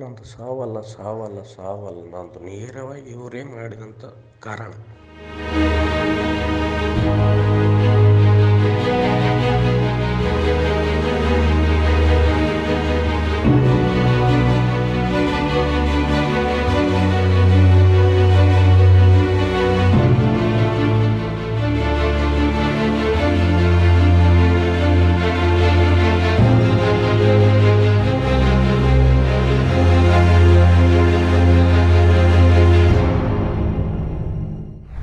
ನಂದು ಸಾವಲ್ಲ ಸಾವಲ್ಲ ಸಾವಲ್ಲ ನಂದು ನೇರವಾಗಿ ಇವರೇ ಮಾಡಿದಂಥ ಕಾರಣ.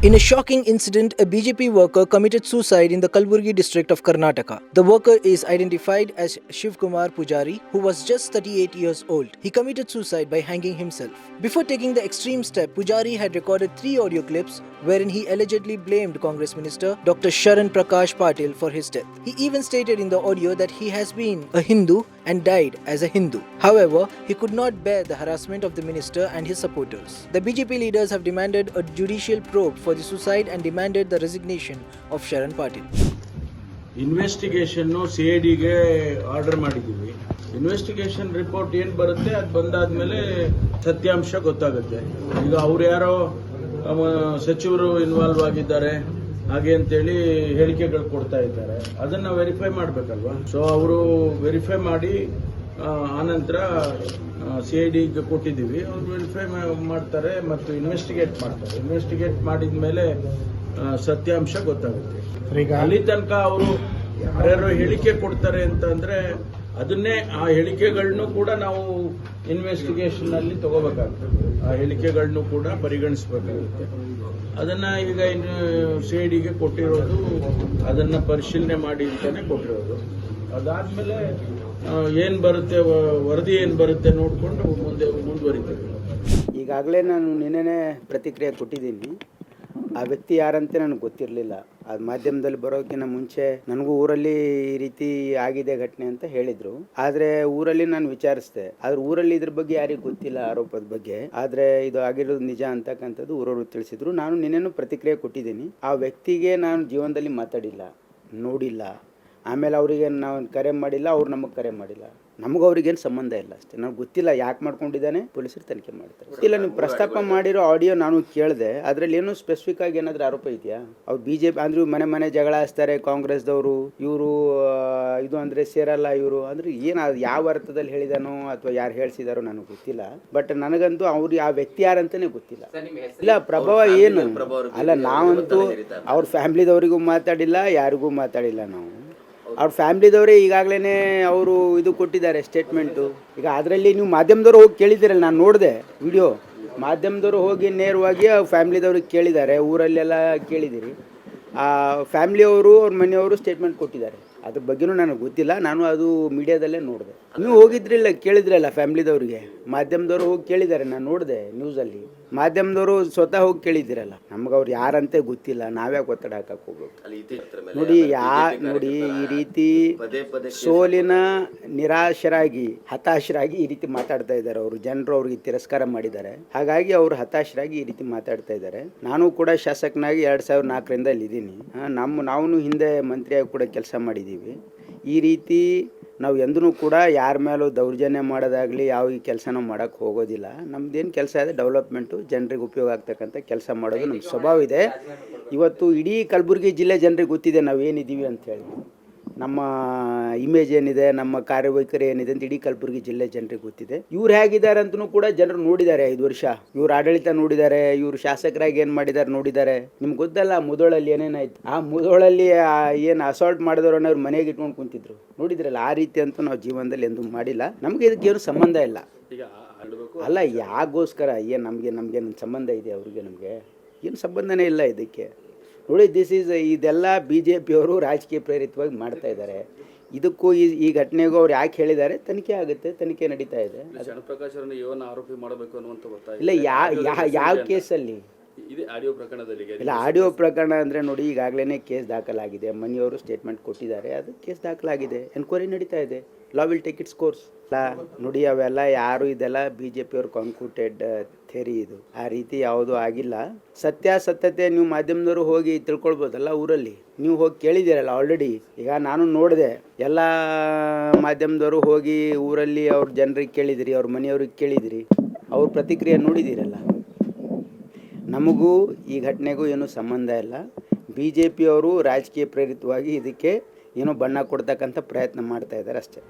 In a shocking incident, a BJP worker committed suicide in the Kalburgi district of Karnataka. The worker is identified as Shiv Kumar Pujari, who was just 38 years old. He committed suicide by hanging himself. Before taking the extreme step, Pujari had recorded 3 audio clips wherein he allegedly blamed Congress Minister Dr. Sharan Prakash Patil for his death. He even stated in the audio that he has been a Hindu and died as a Hindu. However, he could not bear the harassment of the minister and his supporters. The BJP leaders have demanded a judicial probe for the suicide and demanded the resignation of Sharan Patil. ಇನ್ವೆಸ್ಟಿಗೇಷನ್ನು CIDಗೆ order ಮಾಡಿದ್ದೀವಿ. Investigation report ಏನು ಬರುತ್ತೆ ಅದು ಬಂದಾದ್ಮೇಲೆ ಸತ್ಯಾಂಶ ಗೊತ್ತಾಗುತ್ತೆ. ಈಗ ಅವ್ರು ಯಾರೋ ಸಚಿವರು ಇನ್ವಾಲ್ವ್ ಆಗಿದ್ದಾರೆ ಹಾಗೆ ಅಂತೇಳಿ ಹೇಳಿಕೆಗಳು ಕೊಡ್ತಾ ಇದ್ದಾರೆ, ಅದನ್ನ ವೆರಿಫೈ ಮಾಡಬೇಕಲ್ವಾ. ಸೊ ಅವರು ವೆರಿಫೈ ಮಾಡಿ ಆನಂತರ CIDಗೆ ಕೊಟ್ಟಿದ್ದೀವಿ. ಅವರು ವೆರಿಫೈ ಮಾಡ್ತಾರೆ ಮತ್ತು ಇನ್ವೆಸ್ಟಿಗೇಟ್ ಮಾಡ್ತಾರೆ. ಇನ್ವೆಸ್ಟಿಗೇಟ್ ಮಾಡಿದ ಮೇಲೆ ಸತ್ಯಾಂಶ ಗೊತ್ತಾಗುತ್ತೆ. ಅಲ್ಲಿ ತನಕ ಅವರು ಯಾರ್ಯಾರೋ ಹೇಳಿಕೆ ಕೊಡ್ತಾರೆ ಅಂತಂದ್ರೆ ಅದನ್ನೇ ಆ ಹೇಳಿಕೆಗಳನ್ನು ಕೂಡ ನಾವು ಇನ್ವೆಸ್ಟಿಗೇಷನ್ ಅಲ್ಲಿ ತಗೋಬೇಕಾಗ್ತದೆ. ಆ ಹೇಳಿಕೆಗಳನ್ನು ಕೂಡ ಪರಿಗಣಿಸಬೇಕಾಗುತ್ತೆ. ಅದನ್ನ ಈಗ CIDಗೆ ಕೊಟ್ಟಿರೋದು, ಅದನ್ನ ಪರಿಶೀಲನೆ ಮಾಡಿ ಅಂತಾನೆ ಕೊಟ್ಟಿರೋದು. ಅದಾದ್ಮೇಲೆ ಏನ್ ಬರುತ್ತೆ, ವರದಿ ಏನ್ ಬರುತ್ತೆ ನೋಡ್ಕೊಂಡು ಮುಂದುವರಿತೇವೆ. ಈಗಾಗಲೇ ನಾನು ನಿನ್ನೆನೆ ಪ್ರತಿಕ್ರಿಯೆ ಕೊಟ್ಟಿದ್ದೀನಿ. ಆ ವ್ಯಕ್ತಿ ಯಾರಂತೆ ನನಗೆ ಗೊತ್ತಿರಲಿಲ್ಲ. ಅದು ಮಾಧ್ಯಮದಲ್ಲಿ ಬರೋಕ್ಕಿಂತ ಮುಂಚೆ ನನಗೂ ಊರಲ್ಲಿ ಈ ರೀತಿ ಆಗಿದೆ ಘಟನೆ ಅಂತ ಹೇಳಿದ್ರು. ಆದರೆ ಊರಲ್ಲಿ ನಾನು ವಿಚಾರಿಸಿದೆ. ಆದ್ರೆ ಊರಲ್ಲಿ ಇದ್ರ ಬಗ್ಗೆ ಯಾರಿಗೂ ಗೊತ್ತಿಲ್ಲ, ಆರೋಪದ ಬಗ್ಗೆ. ಆದರೆ ಇದು ಆಗಿರೋದು ನಿಜ ಅಂತಕ್ಕಂಥದ್ದು ಊರವರು ತಿಳಿಸಿದ್ರು. ನಾನು ನಿನ್ನೆನೂ ಪ್ರತಿಕ್ರಿಯೆ ಕೊಟ್ಟಿದ್ದೀನಿ. ಆ ವ್ಯಕ್ತಿಗೆ ನಾನು ಜೀವನದಲ್ಲಿ ಮಾತಾಡಿಲ್ಲ, ನೋಡಿಲ್ಲ. ಆಮೇಲೆ ಅವರಿಗೆ ನಾವು ಕರೆ ಮಾಡಿಲ್ಲ, ಅವ್ರು ನಮಗೆ ಕರೆ ಮಾಡಿಲ್ಲ. ನಮಗೂ ಅವ್ರಿಗೇನು ಸಂಬಂಧ ಇಲ್ಲ ಅಷ್ಟೇ. ನನಗೆ ಗೊತ್ತಿಲ್ಲ ಯಾಕೆ ಮಾಡ್ಕೊಂಡಿದ್ದಾನೆ, ಪೊಲೀಸರು ತನಿಖೆ ಮಾಡ್ತಾರೆ. ಇಲ್ಲ, ನೀವು ಪ್ರಸ್ತಾಪ ಮಾಡಿರೋ ಆಡಿಯೋ ನಾನು ಕೇಳಿದೆ. ಅದರಲ್ಲಿ ಏನೋ ಸ್ಪೆಸಿಫಿಕ್ ಆಗಿ ಏನಾದರೂ ಆರೋಪ ಇದೆಯಾ? ಅವ್ರು BJP ಅಂದ್ರೆ ಮನೆ ಜಗಳ ಹಚ್ತಾರೆ ಕಾಂಗ್ರೆಸ್ದವರು, ಇವರು ಇದು ಅಂದರೆ ಸೇರಲ್ಲ ಇವರು ಅಂದ್ರೆ ಏನು, ಯಾವ ಅರ್ಥದಲ್ಲಿ ಹೇಳಿದಾನೋ ಅಥವಾ ಯಾರು ಹೇಳಿಸಿದಾರೋ ನನಗೆ ಗೊತ್ತಿಲ್ಲ. ಬಟ್ ನನಗಂತೂ ಅವ್ರು ಆ ವ್ಯಕ್ತಿ ಯಾರಂತಾನೆ ಗೊತ್ತಿಲ್ಲ. ಇಲ್ಲ, ಪ್ರಭಾವ ಏನು ಅಲ್ಲ, ನಾವಂತೂ ಅವ್ರ ಫ್ಯಾಮಿಲಿದವರಿಗೂ ಮಾತಾಡಿಲ್ಲ, ಯಾರಿಗೂ ಮಾತಾಡಿಲ್ಲ. ನಾವು ಅವ್ರ ಫ್ಯಾಮಿಲಿದವರೇ ಈಗಾಗಲೇ ಅವರು ಇದು ಕೊಟ್ಟಿದ್ದಾರೆ ಸ್ಟೇಟ್ಮೆಂಟು. ಈಗ ಅದರಲ್ಲಿ ನೀವು ಮಾಧ್ಯಮದವರು ಹೋಗಿ ಕೇಳಿದ್ದೀರಲ್ಲ, ನಾನು ನೋಡಿದೆ ವಿಡಿಯೋ. ಮಾಧ್ಯಮದವರು ಹೋಗಿ ನೇರವಾಗಿ ಫ್ಯಾಮಿಲಿದವ್ರಿಗೆ ಕೇಳಿದ್ದಾರೆ, ಊರಲ್ಲೆಲ್ಲ ಕೇಳಿದ್ದೀರಿ. ಆ ಫ್ಯಾಮಿಲಿಯವರು ಅವ್ರ ಮನೆಯವರು ಸ್ಟೇಟ್ಮೆಂಟ್ ಕೊಟ್ಟಿದ್ದಾರೆ. ಅದ್ರ ಬಗ್ಗೆನೂ ನನಗೆ ಗೊತ್ತಿಲ್ಲ, ನಾನು ಅದು ಮೀಡಿಯಾದಲ್ಲೇ ನೋಡಿದೆ. ನೀವು ಹೋಗಿದ್ರಿಲ್ಲ, ಕೇಳಿದ್ರಲ್ಲ ಫ್ಯಾಮಿಲಿದವ್ರಿಗೆ. ಮಾಧ್ಯಮದವರು ಹೋಗಿ ಕೇಳಿದ್ದಾರೆ, ನಾನು ನೋಡಿದೆ ನ್ಯೂಸಲ್ಲಿ. ಮಾಧ್ಯಮದವರು ಸ್ವತಃ ಹೋಗಿ ಕೇಳಿದ್ದೀರಲ್ಲ. ನಮ್ಗೆ ಅವ್ರು ಯಾರಂತೆ ಗೊತ್ತಿಲ್ಲ, ನಾವ್ಯಾಕೆ ಒತ್ತಡ ಹಾಕಕ್ಕೆ ಹೋಗ್ಬೇಕು? ನೋಡಿ ಈ ರೀತಿ ಸೋಲಿನ ನಿರಾಶರಾಗಿ ಹತಾಶರಾಗಿ ಈ ರೀತಿ ಮಾತಾಡ್ತಾ ಇದ್ದಾರೆ ಅವರು. ಜನರು ಅವ್ರಿಗೆ ತಿರಸ್ಕಾರ ಮಾಡಿದ್ದಾರೆ, ಹಾಗಾಗಿ ಅವರು ಹತಾಶರಾಗಿ ಈ ರೀತಿ ಮಾತಾಡ್ತಾ ಇದ್ದಾರೆ. ನಾನು ಕೂಡ ಶಾಸಕನಾಗಿ 2004ರಿಂದ ಇಲ್ಲಿದ್ದೀನಿ. ನಾವು ಹಿಂದೆ ಮಂತ್ರಿಯಾಗಿ ಕೂಡ ಕೆಲಸ ಮಾಡಿದ್ದೀವಿ. ಈ ರೀತಿ ನಾವು ಎಂದೂ ಕೂಡ ಯಾರ ಮೇಲೂ ದೌರ್ಜನ್ಯ ಮಾಡೋದಾಗಲಿ ಯಾವ ಈ ಕೆಲಸನೂ ಮಾಡೋಕ್ಕೆ ಹೋಗೋದಿಲ್ಲ. ನಮ್ದೇನು ಕೆಲಸ ಇದೆ, ಡೆವಲಪ್ಮೆಂಟು, ಜನರಿಗೆ ಉಪಯೋಗ ಆಗ್ತಕ್ಕಂಥ ಕೆಲಸ ಮಾಡೋದು ನಮ್ಮ ಸ್ವಭಾವ ಇದೆ. ಇವತ್ತು ಇಡೀ ಕಲಬುರಗಿ ಜಿಲ್ಲೆ ಜನರಿಗೆ ಗೊತ್ತಿದೆ ನಾವು ಏನಿದ್ದೀವಿ ಅಂಥೇಳಿ. ನಮ್ಮ ಇಮೇಜ್ ಏನಿದೆ, ನಮ್ಮ ಕಾರ್ಯವೈಖರಿ ಏನಿದೆ ಅಂತ ಇಡೀ ಕಲಬುರಗಿ ಜಿಲ್ಲೆ ಜನರಿಗೆ ಗೊತ್ತಿದೆ. ಇವ್ರು ಹೇಗಿದ್ದಾರೆ ಅಂತಲೂ ಕೂಡ ಜನರು ನೋಡಿದ್ದಾರೆ. 5 ವರ್ಷ ಇವ್ರು ಆಡಳಿತ ನೋಡಿದ್ದಾರೆ, ಇವರು ಶಾಸಕರಾಗಿ ಏನು ಮಾಡಿದ್ದಾರೆ ನೋಡಿದ್ದಾರೆ. ನಿಮ್ಗೆ ಗೊತ್ತಲ್ಲ ಮುಧೋಳಲ್ಲಿ ಏನೇನಾಯ್ತು. ಆ ಮುಧೋಳಲ್ಲಿ ಏನು ಅಸಾಲ್ಟ್ ಮಾಡಿದವ್ರನ್ನ ಅವ್ರು ಮನೆಗೆ ಇಟ್ಕೊಂಡು ಕುಂತಿದ್ರು, ನೋಡಿದ್ರಲ್ಲ. ಆ ರೀತಿ ಅಂತೂ ನಾವು ಜೀವನದಲ್ಲಿ ಎಂದೂ ಮಾಡಿಲ್ಲ. ನಮಗೆ ಇದಕ್ಕೇನು ಸಂಬಂಧ ಇಲ್ಲ. ಅಲ್ಲ, ಯಾಗೋಸ್ಕರ ಏನು ನಮಗೇನು ಸಂಬಂಧ ಇದೆ? ಅವ್ರಿಗೆ ನಮಗೆ ಏನು ಸಂಬಂಧನೇ ಇಲ್ಲ ಇದಕ್ಕೆ. ನೋಡಿ, ಇದೆಲ್ಲ BJP ಅವರು ರಾಜಕೀಯ ಪ್ರೇರಿತವಾಗಿ ಮಾಡ್ತಾ ಇದ್ದಾರೆ. ಇದಕ್ಕೂ ಈ ಘಟನೆಗೂ ಅವ್ರು ಯಾಕೆ ಹೇಳಿದ್ದಾರೆ, ತನಿಖೆ ಆಗುತ್ತೆ, ತನಿಖೆ ನಡೀತಾ ಇದೆ. ಇಲ್ಲ, ಯಾವ ಕೇಸಲ್ಲಿ ಇದೇ ಆಡಿಯೋ ಪ್ರಕರಣದಲ್ಲಿ ಇಲ್ಲ, ಆಡಿಯೋ ಪ್ರಕರಣ ಅಂದರೆ ನೋಡಿ, ಈಗಾಗಲೇ ಕೇಸ್ ದಾಖಲಾಗಿದೆ. ಮನಿಯವರು ಸ್ಟೇಟ್ಮೆಂಟ್ ಕೊಟ್ಟಿದ್ದಾರೆ, ಅದು ಕೇಸ್ ದಾಖಲಾಗಿದೆ, ಎನ್ಕ್ವೈರಿ ನಡೀತಾ ಇದೆ. Law will take its course. ನೋಡಿ, ಅವೆಲ್ಲ ಯಾರು ಇದೆಲ್ಲ BJP ಅವ್ರ ಕಾನ್ಕ್ಯೂಟೆಡ್ ಥೇರಿ ಇದು. ಆ ರೀತಿ ಯಾವುದೂ ಆಗಿಲ್ಲ. ಸತ್ಯಾಸತ್ಯತೆ ನೀವು ಮಾಧ್ಯಮದವರು ಹೋಗಿ ತಿಳ್ಕೊಳ್ಬೋದಲ್ಲ. ಊರಲ್ಲಿ ನೀವು ಹೋಗಿ ಕೇಳಿದ್ದೀರಲ್ಲ ಆಲ್ರೆಡಿ. ಈಗ ನಾನು ನೋಡಿದೆ, ಎಲ್ಲ ಮಾಧ್ಯಮದವರು ಹೋಗಿ ಊರಲ್ಲಿ ಅವ್ರ ಜನರಿಗೆ ಕೇಳಿದಿರಿ, ಅವ್ರ ಮನೆಯವ್ರಿಗೆ ಕೇಳಿದಿರಿ, ಅವ್ರ ಪ್ರತಿಕ್ರಿಯೆ ನೋಡಿದ್ದೀರಲ್ಲ. ನಮಗೂ ಈ ಘಟನೆಗೂ ಏನೂ ಸಂಬಂಧ ಇಲ್ಲ. BJP ಅವರು ರಾಜಕೀಯ ಪ್ರೇರಿತವಾಗಿ ಇದಕ್ಕೆ ಏನೋ ಬಣ್ಣ ಕೊಡ್ತಕ್ಕಂಥ ಪ್ರಯತ್ನ ಮಾಡ್ತಾ ಇದ್ದಾರೆ ಅಷ್ಟೇ.